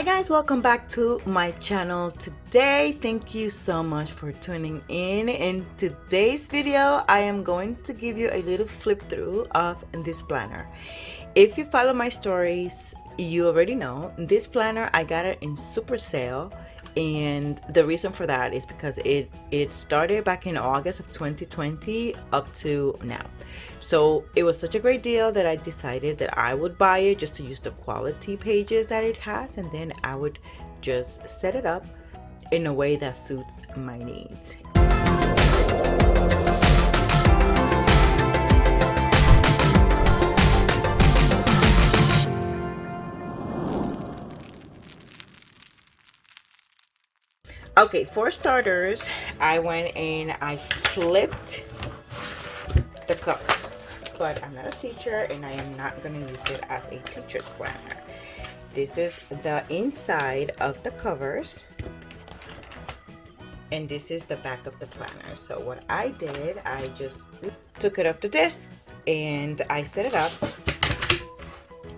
Hi guys, welcome back to my channel today. Thank you so much for tuning in today's video. I am going to give you a little flip through of this planner. If you follow my stories, you already know this planner, I got it in super sale, and the reason for that is because it started back in August of 2020 up to now. So it was such a great deal that I decided that I would buy it just to use the quality pages that it has, and then I would just set it up in a way that suits my needs. Okay, for starters, I went and I flipped the cover, but I'm not a teacher and I am not going to use it as a teacher's planner. This is the inside of the covers, and this is the back of the planner. So what I did, I just took it off the discs and I set it up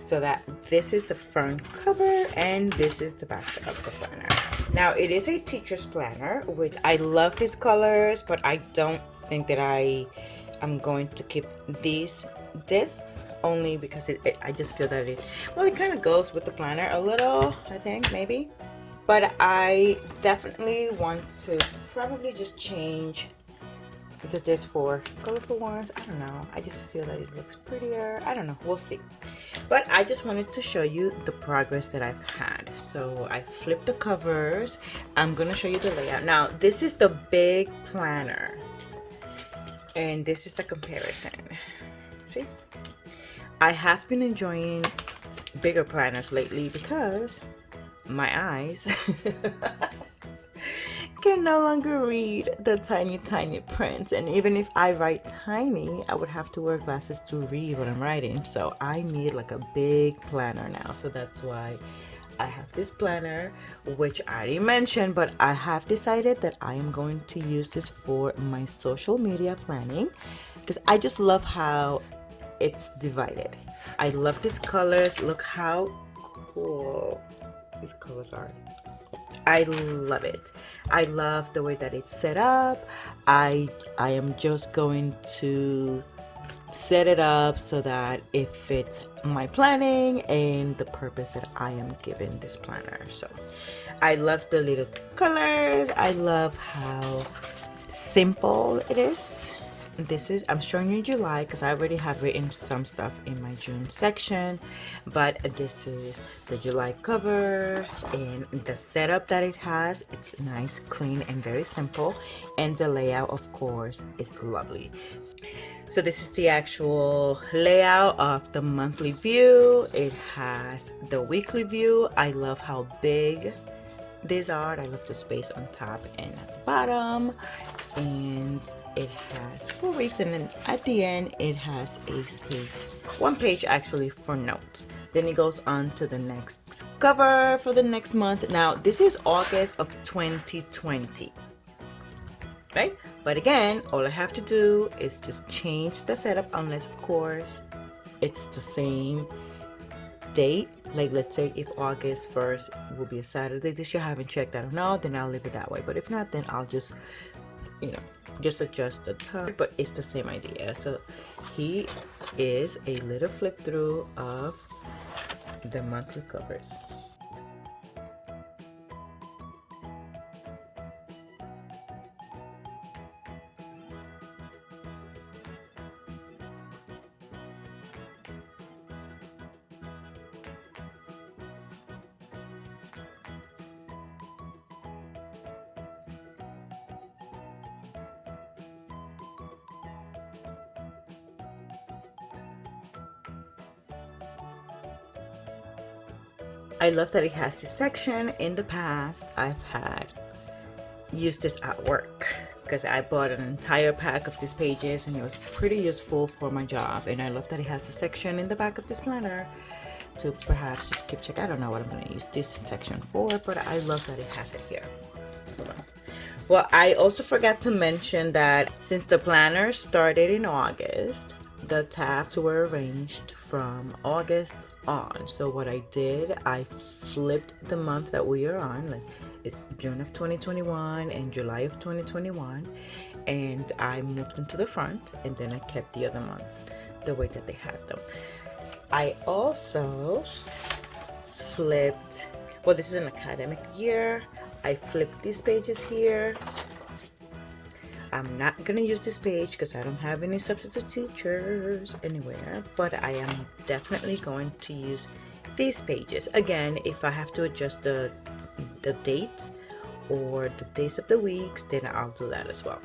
so that this is the front cover and this is the back of the planner. Now it is a teacher's planner, which I love these colors, but I don't think that I am going to keep these discs, only because I just feel that it kind of goes with the planner a little, I think, maybe. But I definitely want to probably just change the disc for colorful ones. I don't know, I just feel that it looks prettier. I don't know, we'll see. But I just wanted to show you the progress that I've had. So I flipped the covers. I'm gonna show you the layout. Now this is the big planner and this is the comparison. See, I have been enjoying bigger planners lately because my eyes can no longer read the tiny prints, and even if I write tiny, I would have to wear glasses to read what I'm writing. So I need like a big planner now, so that's why I have this planner, which I didn't mention, but I have decided that I am going to use this for my social media planning because I just love how it's divided. I love these colors. Look how cool these colors are. I love it. I love the way that it's set up. I am just going to set it up so that it fits my planning and the purpose that I am giving this planner. So I love the little colors. I love how simple it is. This is, I'm showing you July because I already have written some stuff in my June section, but this is the July cover, and the setup that it has, it's nice, clean, and very simple, and the layout, of course, is lovely. So this is the actual layout of the monthly view. It has the weekly view. I love how big these are. I love the space on top and at the bottom, and it has 4 weeks, and then at the end it has a space, 1 page actually, for notes. Then it goes on to the next cover for the next month. Now this is August of 2020, right? But again, all I have to do is just change the setup, unless of course it's the same date. Like, let's say if August 1st will be a Saturday this year, I haven't checked, I don't know, then I'll leave it that way. But if not, then I'll just, just adjust the time. But it's the same idea. So he is a little flip through of the monthly covers. I love that it has this section. In the past, I've had used this at work because I bought an entire pack of these pages and it was pretty useful for my job. And I love that it has a section in the back of this planner to perhaps just keep check. I don't know what I'm going to use this section for, but I love that it has it here. Hold on. Well, I also forgot to mention that since the planner started in August, the tabs were arranged from August on. So what I did, I flipped the month that we are on, like it's June of 2021 and July of 2021, and I moved them to the front, and then I kept the other months the way that they had them. I also flipped, well, this is an academic year. I flipped these pages here. I'm not gonna use this page because I don't have any substitute teachers anywhere, but I am definitely going to use these pages. Again, if I have to adjust the dates or the days of the weeks, then I'll do that as well.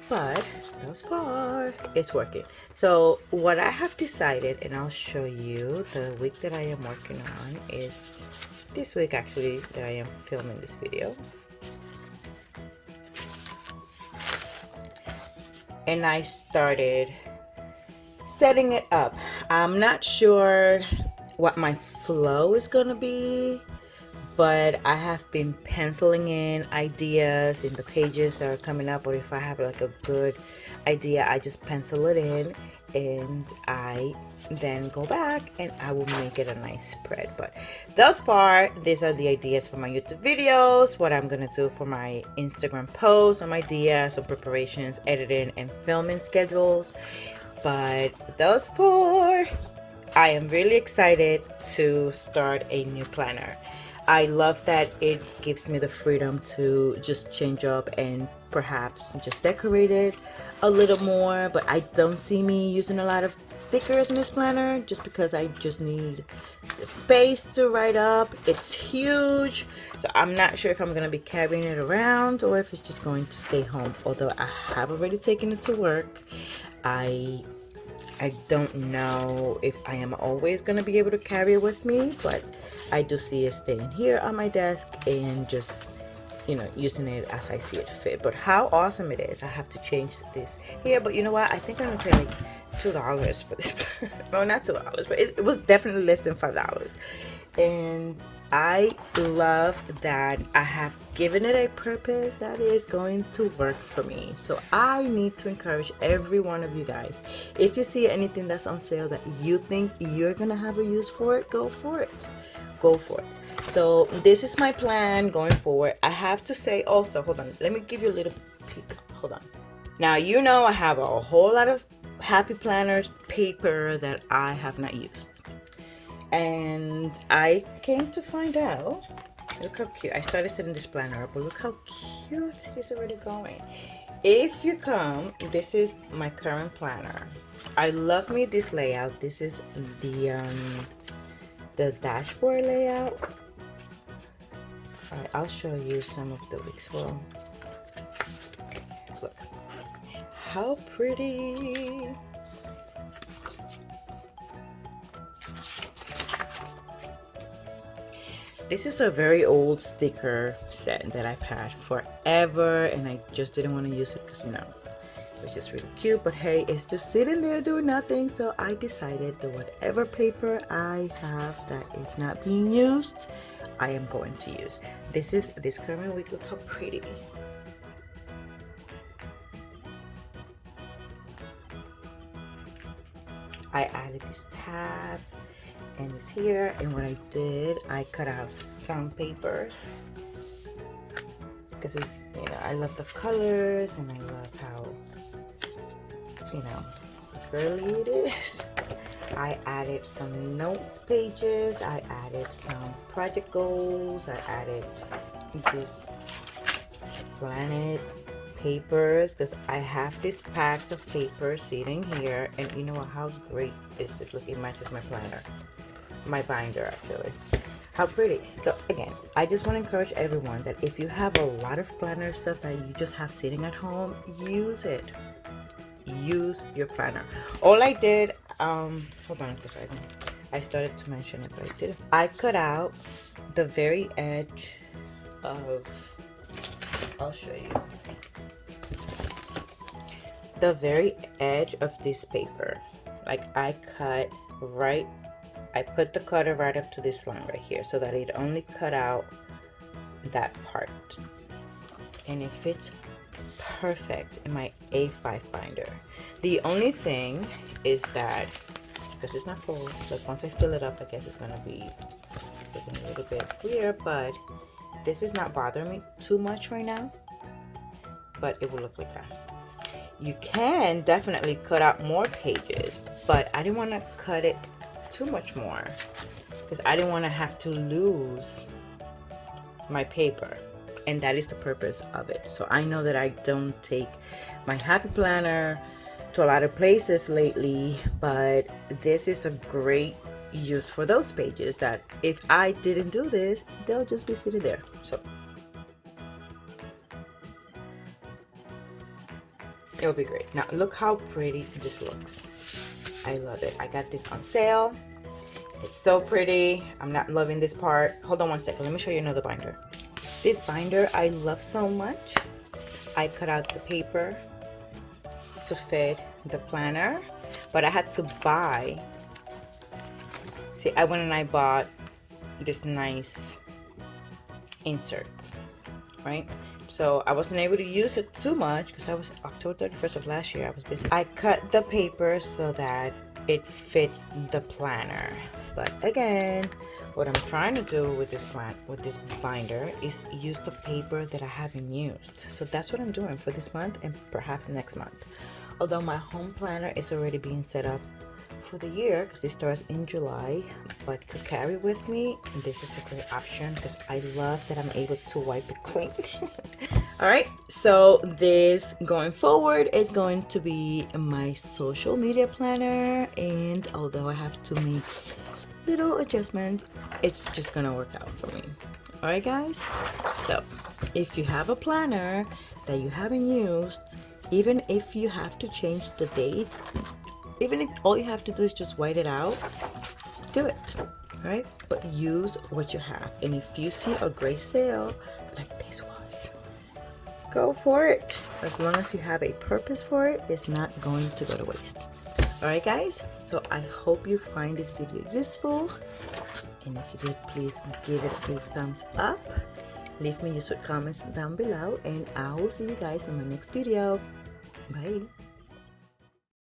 But thus far, it's working. So what I have decided, and I'll show you the week that I am working on, is this week actually that I am filming this video. And I started setting it up. I'm not sure what my flow is gonna be, but I have been penciling in ideas in the pages that are coming up, or if I have like a good idea, I just pencil it in and I then go back and I will make it a nice spread. But thus far, these are the ideas for my YouTube videos, what I'm gonna do for my Instagram posts, some ideas, some preparations, editing and filming schedules. But thus far, I am really excited to start a new planner. I love that it gives me the freedom to just change up and perhaps just decorate it a little more, but I don't see me using a lot of stickers in this planner just because I just need the space to write up. It's huge, so I'm not sure if I'm gonna be carrying it around or if it's just going to stay home, although I have already taken it to work. I don't know if I am always going to be able to carry it with me, but I do see it staying here on my desk and just, you know, using it as I see it fit. But how awesome it is. I have to change this here, but you know what? I think I'm going to pay like $2 for this. No, not $2, but it was definitely less than $5. And I love that I have given it a purpose that is going to work for me. So I need to encourage every one of you guys, if you see anything that's on sale that you think you're gonna have a use for it, go for it. Go for it. So this is my plan going forward. I have to say also, hold on, let me give you a little peek. Hold on. Now, you know, I have a whole lot of Happy Planners paper that I have not used. And I came to find out, look how cute. I started setting this planner up, but look how cute it is already going. If you come, this is my current planner. I love me this layout. This is the dashboard layout. All right, I'll show you some of the weeks. Well, look how pretty. This is a very old sticker set that I've had forever, and I just didn't want to use it because, you know, it's just really cute. But hey, it's just sitting there doing nothing, so I decided that whatever paper I have that is not being used, I am going to use. This is this current week. Look how pretty. I added these tabs and it's here, and what I did, I cut out some papers because it's, you know, I love the colors and I love how, you know, girly it is. I added some notes pages, I added some project goals, I added this planet papers because I have these packs of papers sitting here, and you know what, how great is this? Look, it matches my planner, my binder actually. How pretty. So again, I just want to encourage everyone that if you have a lot of planner stuff that you just have sitting at home, use it. Use your planner. All I did, hold on because I started to mention it, but I didn't. I cut out the very edge of, I'll show you, the very edge of this paper. Like I cut right, I put the cutter right up to this line right here so that it only cut out that part, and it fits perfect in my A5 binder. The only thing is that because it's not full. But once I fill it up, I guess it's gonna be looking a little bit weird, but this is not bothering me too much right now, but it will look like that. You can definitely cut out more pages, but I didn't want to cut it too much more because I didn't want to have to lose my paper, and that is the purpose of it. So I know that I don't take my happy planner to a lot of places lately, but this is a great use for those pages that if I didn't do this, they'll just be sitting there. So it'll be great. Now look how pretty this looks. I love it. I got this on sale. It's so pretty. I'm not loving this part. Hold on one second. Let me show you another binder. This binder I love so much. I cut out the paper to fit the planner, but I had to buy. See, I went and I bought this nice insert, right? So I wasn't able to use it too much because I was October 31st of last year. I was busy. I cut the paper so that it fits the planner. But again, what I'm trying to do with this binder is use the paper that I haven't used. So that's what I'm doing for this month and perhaps next month. Although my home planner is already being set up for the year because it starts in July, but to carry with me, this is a great option because I love that I'm able to wipe it clean. All right, so this going forward is going to be my social media planner, and although I have to make little adjustments, it's just gonna work out for me. All right guys, so if you have a planner that you haven't used, even if you have to change the date, even if all you have to do is just white it out, do it, right? But use what you have. And if you see a great sale like this was, go for it. As long as you have a purpose for it, it's not going to go to waste. All right guys, so I hope you find this video useful, and if you did, please give it a thumbs up. Leave me useful comments down below, and I will see you guys in my next video. Bye.